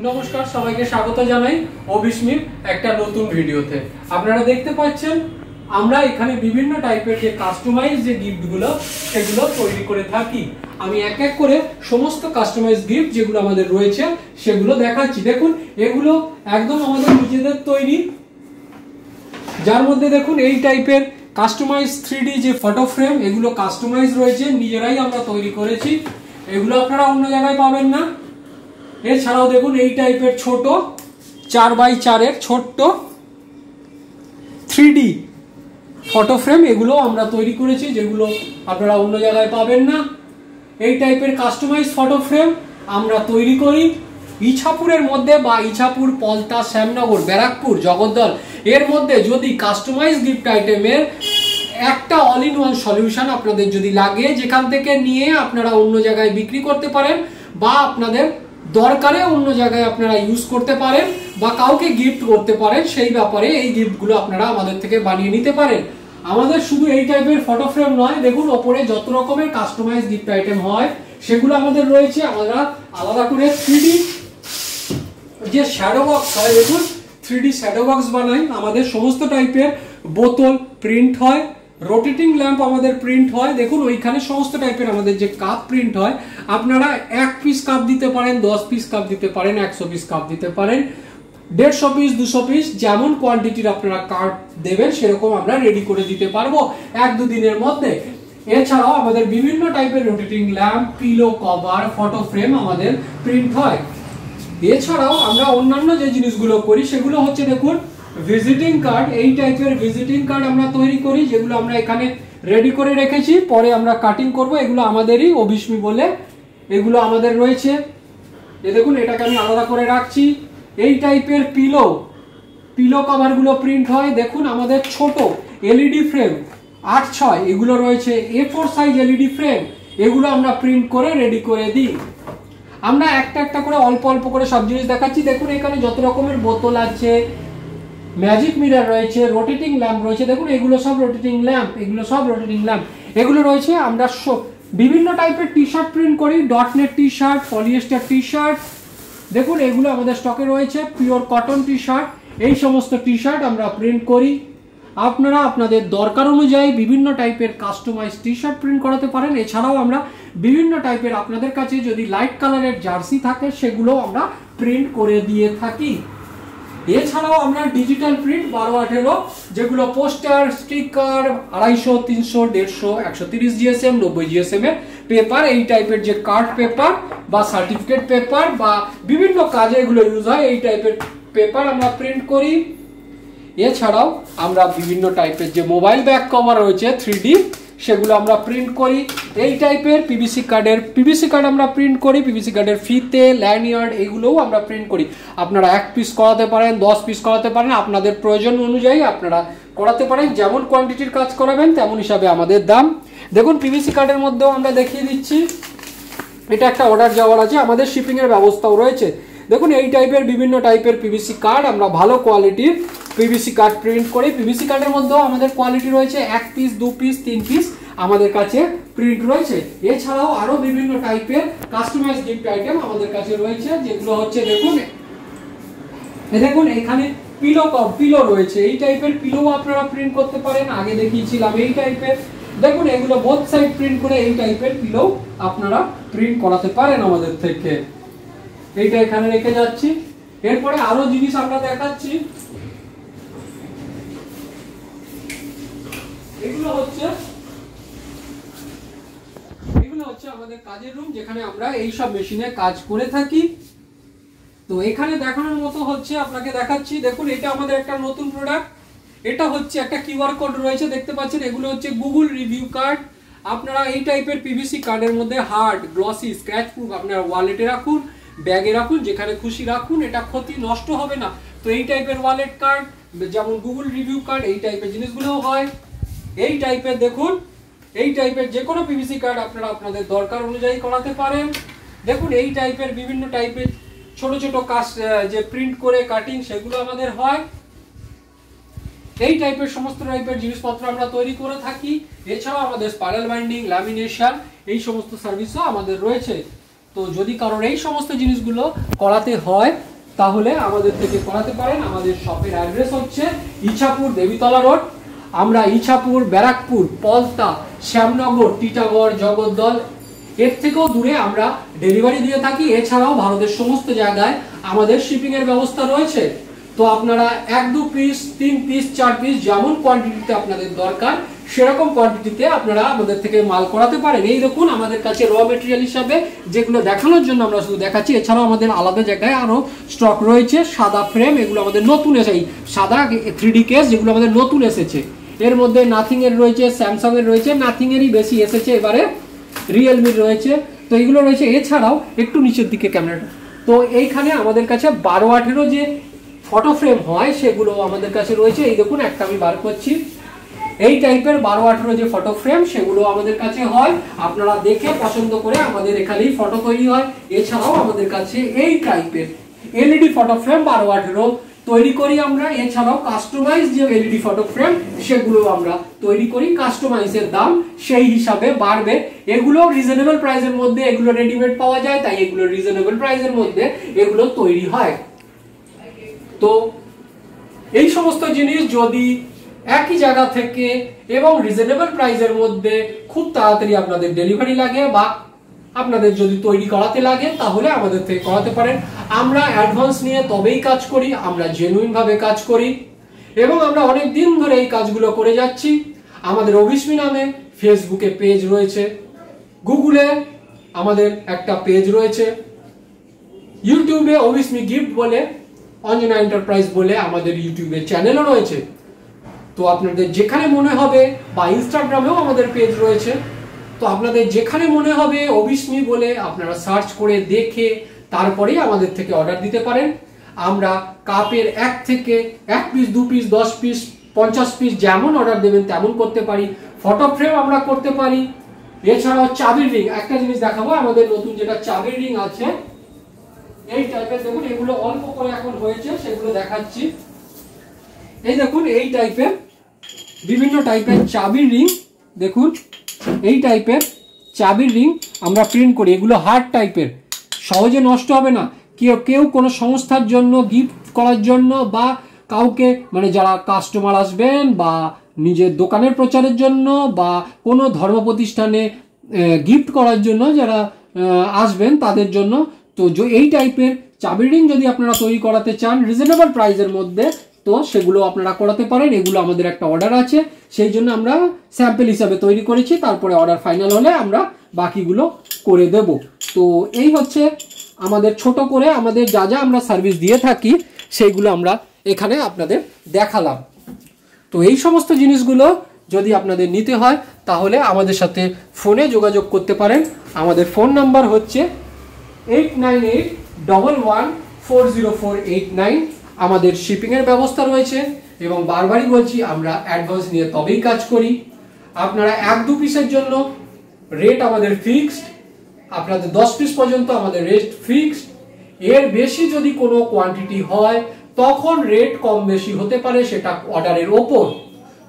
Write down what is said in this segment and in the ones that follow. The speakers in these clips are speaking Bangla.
নমস্কার, সবাইকে স্বাগত জানাই অভিস্মির একটা নতুন ভিডিওতে। আপনারা দেখতে পাচ্ছেন আমরা এখানে বিভিন্ন টাইপের যে কাস্টমাইজ যে গিফটগুলো সেগুলো তৈরি করে থাকি। আমি এক এক করে সমস্ত কাস্টমাইজ গিফট যেগুলো আমাদের রয়েছে সেগুলো দেখাচ্ছি। দেখুন, এগুলো একদম আমাদের নিজেদের তৈরি, যার মধ্যে দেখুন এই টাইপের কাস্টমাইজ 3D যে ফটো ফ্রেম, এগুলো কাস্টমাইজ রয়েছে, নিজেরাই আমরা তৈরি করেছি। এগুলো আপনারা অন্য জায়গায় পাবেন না। এছাড়াও দেখুন এই টাইপের ছোট 4x4 এর ছোট্ট 3D ফটো ফ্রেম, এগুলো আমরা তৈরি করেছি, যেগুলো আপনারা অন্য জায়গায় পাবেন না। এই টাইপের কাস্টমাইজ ফটো ফ্রেম আমরা তৈরি করি ইছাপুরের মধ্যে, বা ইছাপুর, পলতা, শ্যামনগর, ব্যারাকপুর, জগদ্দল এর মধ্যে। যদি কাস্টমাইজ গিফট আইটেমের একটা অল ইন ওয়ান সলিউশন আপনাদের যদি লাগে, যেখান থেকে নিয়ে আপনারা অন্য জায়গায় বিক্রি করতে পারেন, বা আপনাদের দরকারে অন্য জায়গায় আপনারা ইউজ করতে পারেন, বা কাউকে গিফট করতে পারেন, সেই ব্যাপারে এই গিফটগুলো আপনারা আমাদের থেকে বানিয়ে নিতে পারেন। আমাদের শুধু এই টাইপের ফটো ফ্রেম নয়, দেখুন ওপরে যত রকমের কাস্টমাইজ গিফট আইটেম হয় সেগুলো আমাদের রয়েছে। আমরা আলাদা করে 3D যে শ্যাডো বক্স হয়, দেখুন 3D শ্যাডো বক্স বানাই। আমাদের সমস্ত টাইপের বোতল প্রিন্ট হয়, রোটেটিং ল্যাম্প আমাদের প্রিন্ট হয়। দেখুন ওইখানে সমস্ত টাইপের আমাদের যে কাপ প্রিন্ট হয়, আপনারা 1 পিস কাপ দিতে পারেন, 10 পিস কাপ দিতে পারেন, 100 পিস কাপ দিতে পারেন, 150 পিস, 200 পিস, যেমন কোয়ান্টিটির আপনারা কার্ড দেবেন সেরকম আমরা রেডি করে দিতে পারবো 1-2 দিনের মধ্যে। এছাড়াও আমাদের বিভিন্ন টাইপের rotating lamp, pillow cover, photo frame আমাদের প্রিন্ট হয়। এছাড়াও আমরা অন্যান্য যে জিনিসগুলো করি সেগুলো হচ্ছে, দেখুন ভিজিটিং কার্ড। এই টাইপের ভিজিটিং কার্ড আমরা তৈরি করি, যেগুলো আমরা এখানে রেডি করে রেখেছি, পরে আমরা কাটিং করব। এগুলো আমাদেরই অভিস্মি বলে, এগুলো আমাদের রয়েছে। দেখুন এটাকে আমি আলাদা করে রাখছি। এই টাইপের পিলো কভারগুলো প্রিন্ট হয়। দেখুন আমাদের ছোট এলইডি ফ্রেম 8x6 এগুলো রয়েছে। A4 সাইজ এলইডি ফ্রেম, এগুলো আমরা প্রিন্ট করে রেডি করে দিই। আমরা একটা একটা করে অল্প অল্প করে সব জিনিস দেখাচ্ছি। দেখুন এখানে যত রকমের বোতল আছে, ম্যাজিক মিরর রয়েছে, রোটেটিং ল্যাম্প রয়েছে। দেখুন এগুলো সব রোটেটিং ল্যাম্প, এগুলো সব রোটেটিং ল্যাম্প, এগুলো রয়েছে। আমরা বিভিন্ন টাইপের টি শার্ট প্রিন্ট করি, ডটনেট T shirt, polyester T shirt. দেখুন এগুলো আমাদের স্টকে রয়েছে, পিওর কটন টি শার্ট। এই সমস্ত টি শার্ট আমরা প্রিন্ট করি। আপনারা আপনাদের দরকার অনুযায়ী বিভিন্ন টাইপের কাস্টমাইজ টি শার্ট প্রিন্ট করাতে পারেন। এছাড়াও আমরা বিভিন্ন টাইপের, আপনাদের কাছে যদি লাইট কালারের জার্সি থাকে সেগুলো আমরা প্রিন্ট করে দিয়ে থাকি। এছাড়াও আমরা ডিজিটাল প্রিন্ট 12-18, যেগুলো পোস্টার, স্টিকার, 250, 300, 150, 130 GSM, 90 GSM এর পেপার, এই টাইপের যে কার্ড পেপার বা সার্টিফিকেট পেপার বা বিভিন্ন কাজে এগুলো ইউজ হয়, এই টাইপের পেপার আমরা প্রিন্ট করি। এছাড়াও আমরা বিভিন্ন টাইপের যে মোবাইল ব্যাক কভার রয়েছে 3D, সেগুলো আমরা প্রিন্ট করি। এই টাইপের পিভিসি কার্ড আমরা প্রিন্ট করি, পিভিসি কার্ডের ফিতে, ল্যানিয়ার্ড, এগুলোও আমরা প্রিন্ট করি। আপনারা 1 পিস করাতে পারেন, 10 পিস করাতে পারেন, আপনাদের প্রয়োজন অনুযায়ী আপনারা করাতে পারেন। যেমন কোয়ান্টিটির কাজ করাবেন তেমন হিসাবে আমাদের দাম। দেখুন পিভিসি কার্ডের মধ্যেও আমরা দেখিয়ে দিচ্ছি, এটা একটা অর্ডার যাওয়ার আছে, আমাদের শিপিং এর ব্যবস্থাও রয়েছে। দেখুন এই টাইপের বিভিন্ন টাইপের পিভিসি কার্ড, আমরা ভালো কোয়ালিটির পিভিসি কার্ড প্রিন্ট করি। পিভিসি কার্ডের মধ্যেও আমাদের কোয়ালিটি রয়েছে, 1 পিস, 2 পিস, 3 পিস আমাদের কাছে প্রিন্ট রয়েছে। এছাড়াও আরো বিভিন্ন টাইপের কাস্টমাইজ গিফট আইটেম আমাদের কাছে রয়েছে, যেগুলো হচ্ছে, দেখুন এখানে পিলো রয়েছে। এই টাইপের পিলো আপনারা প্রিন্ট করতে পারেন, আগে দেখিয়েছিলাম এই টাইপের। দেখুন এগুলো বোথ সাইড প্রিন্ট করে এই টাইপের পিলো আপনারা প্রিন্ট করাতে পারেন আমাদের থেকে। এইটা এখানে রেখে যাচ্ছি। এরপরে আরো জিনিস আমরা দেখাচ্ছি। এগুলো হচ্ছে আমাদের কাজের রুম, যেখানে আমরা এই সব মেশিনে কাজ করে থাকি। তো এখানে দেখানোর মতো হচ্ছে, আপনাকে দেখাচ্ছি। দেখুন এটা আমাদের একটা নতুন প্রোডাক্ট। এটা হচ্ছে একটা কিউআর কোড রয়েছে, দেখতে পাচ্ছেন। এগুলো হচ্ছে গুগল রিভিউ কার্ড। আপনারা এই টাইপের পিভিসি কার্ডের মধ্যে হার্ড, গ্লসি, স্ক্র্যাচ প্রুফ আপনারা ওয়ালেটে রাখুন, ব্যাগে রাখুন, যেখানে খুশি রাখুন, এটা ক্ষতি নষ্ট হবে না। তো এই টাইপের ওয়ালেট কার্ড, যেমন গুগল রিভিউ কার্ড, এই টাইপের জিনিসগুলোও হয়। এই টাইপের দেখুন, এই টাইপের যে কোনো পিভিসি কার্ড আপনারা আপনাদের দরকার অনুযায়ী করাতে পারেন। দেখুন এই টাইপের বিভিন্ন টাইপের ছোট ছোট কাজ যে প্রিন্ট করে কাটিং, সেগুলো আমাদের হয়। এই টাইপের সমস্ত টাইপের জিনিসপত্র আমরা তৈরি করে থাকি। এছাড়াও আমাদের স্পাইরাল বাইন্ডিং, ল্যামিনেশন, এই সমস্ত সার্ভিসও আমাদের রয়েছে। তো যদি কারোর এই সমস্ত জিনিসগুলো করাতে হয় তাহলে আমাদের থেকে করাতে পারেন। আমাদের শপের অ্যাড্রেস হচ্ছে ইছাপুর দেবীতলা রোড। আমরা ইছাপুর, ব্যারাকপুর, পলতা, শ্যামনগর, টিটাগড়, জগদ্দল এর থেকেও দূরে আমরা ডেলিভারি দিয়ে থাকি। এছাড়াও ভারতের সমস্ত জায়গায় আমাদের শিপিং এর ব্যবস্থা রয়েছে। তো আপনারা 1-2 পিস, 3 পিস, 4 পিস যেমন কোয়ান্টিটিতে আপনাদের দরকার সেরকম কোয়ান্টিটিতে আপনারা আমাদের থেকে মাল করাতে পারেন। এই দেখুন আমাদের কাছে র মেটেরিয়াল হিসাবে যেগুলো দেখানোর জন্য আমরা শুধু দেখাচ্ছি, এছাড়াও আমাদের আলাদা জায়গায় আরো স্টক রয়েছে। সাদা ফ্রেম, এগুলো আমাদের নতুন এসেছে, সাদা 3D কেস যেগুলো আমাদের নতুন এসেছে। এর মধ্যে নাথিং এর রয়েছে, স্যামসাং এর রয়েছে, নাথিং এরই বেশি এসেছে এবারে, রিয়েলমির রয়েছে। তো এগুলো রয়েছে। এছাড়াও একটু নিচের দিকে ক্যামেরাটা, তো এইখানে আমাদের কাছে 12-18 যে ফটো ফ্রেম হয় সেগুলো আমাদের কাছে রয়েছে। এই দেখুন একটা আমি বার করছি, এই টাইপের 12-18 যে ফটো ফ্রেম সেগুলো আমাদের কাছে হয়। আপনারা দেখে পছন্দ করে আমাদের এখানেই ফটো তৈরি হয়। এছাড়াও আমাদের কাছে এই টাইপের এলইডি ফটো ফ্রেম 12-18 তৈরি করি আমরা। এছাড়াও কাস্টমাইজ যে এলইডি ফটো ফ্রেম সেগুলো আমরা তৈরি করি। কাস্টমাইজের দাম সেই হিসাবে বাড়বে। এগুলো রিজনেবল প্রাইসের মধ্যে, এগুলো রেডিমেড পাওয়া যায়, তাই এগুলো রিজনেবল প্রাইসের মধ্যে এগুলো তৈরি হয়। তো এই সমস্ত জিনিস যদি একই জায়গা থেকে এবং রিজনেবল প্রাইসের মধ্যে খুব তাড়াতাড়ি আপনাদের ডেলিভারি লাগে বা আপনাদের যদি তৈরি করাতে লাগে তাহলে আমাদের থেকে করাতে পারেন। আমরা অ্যাডভান্স নিয়ে তবেই কাজ করি, আমরা জেনুইন ভাবে কাজ করি এবং আমরা অনেক দিন ধরে এই কাজগুলো করে যাচ্ছি। আমাদের অভিস্মি নামে ফেসবুকে পেজ রয়েছে, গুগলে আমাদের একটা পেজ রয়েছে, ইউটিউবে অভিস্মি গিফট বলে, অঞ্জনা এন্টারপ্রাইজ বলে আমাদের ইউটিউবে চ্যানেলও রয়েছে। তো আপনাদের যেখানে মনে হবে, বা ইনস্টাগ্রামেও আমাদের পেজ রয়েছে, তো আপনাদের যেখানে মনে হবে অভিস্মি বলে আপনারা সার্চ করে দেখে তারপরেই আমাদের থেকে অর্ডার দিতে পারেন। আমরা কাপের 1 থেকে 1 পিস, 2 পিস, 10 পিস, 50 পিস যেমন অর্ডার দেবেন তেমন করতে পারি। ফটো ফ্রেম আমরা করতে পারি। এছাড়াও চাবির রিং, একটা জিনিস দেখাবো, আমাদের নতুন যেটা চাবির রিং আছে এই টাইপের, দেখুন এগুলো অল্প করে এখন হয়েছে সেগুলো দেখাচ্ছি। এই দেখুন এই টাইপের বিভিন্ন টাইপের চাবির রিং, দেখুন এই টাইপের চাবির রিং আমরা প্রিন্ট করি। এগুলো হার্ড টাইপের, সহজে নষ্ট হবে না। কেউ কোনো সংস্থার জন্য গিফট করার জন্য বা কাউকে মানে যারা কাস্টমার আসবেন বা নিজের দোকানের প্রচারের জন্য বা কোনো ধর্ম প্রতিষ্ঠানে গিফট করার জন্য যারা আসবেন তাদের জন্য। তো এই টাইপের চাবির রিং যদি আপনারা তৈরি করাতে চান রিজনেবল প্রাইসের মধ্যে, তো সেগুলো আপনারা করাতে পারেন। এগুলো আমাদের একটা অর্ডার আছে, সেই জন্য আমরা স্যাম্পল হিসাবে তৈরি করেছি, তারপরে অর্ডার ফাইনাল হলে আমরা বাকিগুলো করে দেব। তো এই হচ্ছে আমাদের ছোট করে আমাদের যা যা আমরা সার্ভিস দিয়ে থাকি সেইগুলো আমরা এখানে আপনাদের দেখালাম। তো এই সমস্ত জিনিসগুলো যদি আপনাদের নিতে হয় তাহলে আমাদের সাথে ফোনে যোগাযোগ করতে পারেন। আমাদের ফোন নাম্বার হচ্ছে 8981140489। আমাদের শিপিংয়ের ব্যবস্থা রয়েছে এবং বারবারই বলছি আমরা অ্যাডভান্স নিয়ে তবেই কাজ করি। আপনারা 1-2 পিসের জন্য রেট আমাদের ফিক্সড, আপনাদের 10 পিস পর্যন্ত আমাদের রেট ফিক্সড। এর বেশি যদি কোনো কোয়ান্টিটি হয় তখন রেট কম বেশি হতে পারে, সেটা অর্ডারের ওপর।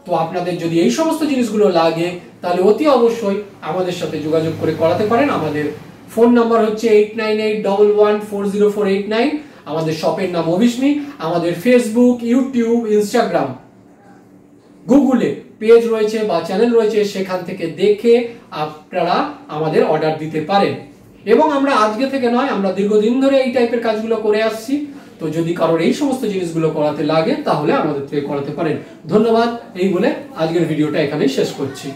তো আপনাদের যদি এই সমস্ত জিনিসগুলো লাগে তাহলে অতি অবশ্যই আমাদের সাথে যোগাযোগ করে করাতে পারেন। আমাদের ফোন নাম্বার হচ্ছে 8981140489। আমাদের শপের নাম অভিস্মি। আমাদের ফেসবুক, ইউটিউব, ইনস্টাগ্রাম, গুগলে পেজ রয়েছে বা চ্যানেল রয়েছে, সেখান থেকে দেখে আপনারা আমাদের অর্ডার দিতে পারেন। এবং আমরা আজকে থেকে নয়, আমরা দীর্ঘদিন ধরে এই টাইপের কাজগুলো করে আসছি। তো যদি কারোর এই সমস্ত জিনিসগুলো করাতে লাগে তাহলে আমাদের থেকে করাতে পারেন। ধন্যবাদ। এই বলে আজকের ভিডিওটা এখানেই শেষ করছি।